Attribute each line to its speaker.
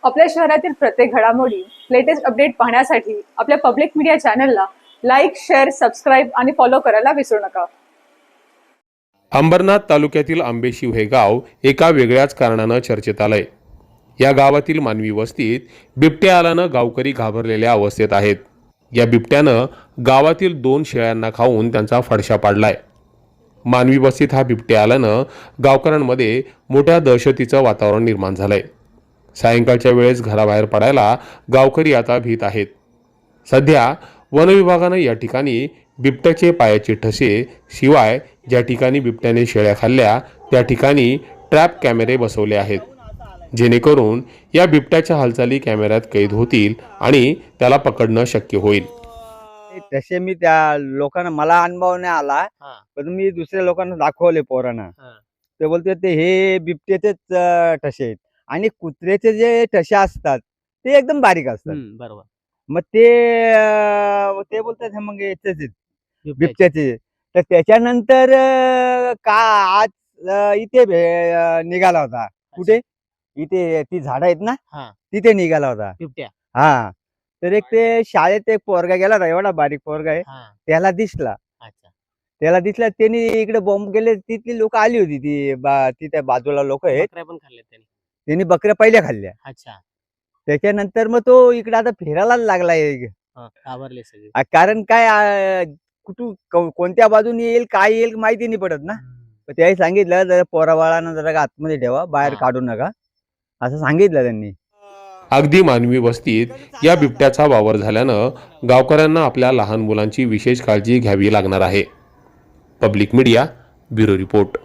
Speaker 1: आपल्या शहरातील प्रत्येक घडामोडी लेटेस्ट अपडेट पाहण्यासाठी आपल्या पब्लिक मीडिया चॅनलला लाईक, शेअर, सबस्क्राईब आणि फॉलो करायला विसरू नका.
Speaker 2: अंबरनाथ तालुक्यातील आंबेशिव हे गाव एका वेगळ्याच कारणानं चर्चेत आलंय. या गावातील मानवी वस्तीत बिबट्या आल्यानं गावकरी घाबरलेल्या अवस्थेत आहेत. या बिबट्यानं गावातील 2 शेळ्यांना खाऊन त्यांचा फडशा पाडलाय. मानवी वस्तीत हा बिबट्या आल्यानं गावकऱ्यांमध्ये मोठ्या दहशतीचं वातावरण निर्माण झालंय. सायंकाळच्या वेळेस घराबाहेर पडायला गावकरी आता भीत आहेत. सध्या वनविभागानं या ठिकाणी बिबट्याचे पायाचे ठसे शिवाय ज्या ठिकाणी बिबट्याने शेळ्या खाल्ल्या त्या ठिकाणी ट्रॅप कॅमेरे बसवले आहेत, जेणेकरून या बिबट्याच्या हालचाली कॅमेऱ्यात कैद होतील आणि त्याला पकडणं शक्य होईल.
Speaker 3: तसे मी त्या लोकांना, मला अनुभव नाही आला, पण मी दुसऱ्या लोकांना दाखवले पोरांना. ते बोलते ते हे बिबट्याचेच ठसे आहेत आणि कुत्र्याचे जे ठसे असतात ते एकदम बारीक असतात.
Speaker 4: बरोबर.
Speaker 3: मग ते बोलतात हे मग याचेच आहेत, बिबट्याचे. तर त्याच्यानंतर का आज इथे निघाला होता. कुठे? इथे ती झाडं आहेत ना, तिथे निघाला होता
Speaker 4: बिबट्या.
Speaker 3: हा. तर एक ते शाळेत एक पोरगा गेला होता, एवढा बारीक पोरगा आहे, त्याला दिसला. त्यांनी इकडे बॉम्ब गेले, तिथली लोक आली होती, तिथे बाजूला लोक आहेत,
Speaker 4: पण खाल्ले
Speaker 3: त्यांनी बकऱ्या पहिल्या खाल्ल्या.
Speaker 4: अच्छा.
Speaker 3: त्याच्यानंतर मग तो इकडे आता फिरायला लागलाय.
Speaker 4: घाबरले सगळे.
Speaker 3: कारण काय कोणत्या बाजूने येईल, काय येईल माहिती नाही पडत ना. त्याही सांगितलं जरा पोराबाळांना जरा आतमध्ये ठेवा, बाहेर काढू नका, असं सांगितलं त्यांनी.
Speaker 2: अगदी मानवी वस्तीत या बिबट्याचा वावर झाल्यानं गावकऱ्यांना आपल्या लहान मुलांची विशेष काळजी घ्यावी लागणार आहे. Public media bureau report.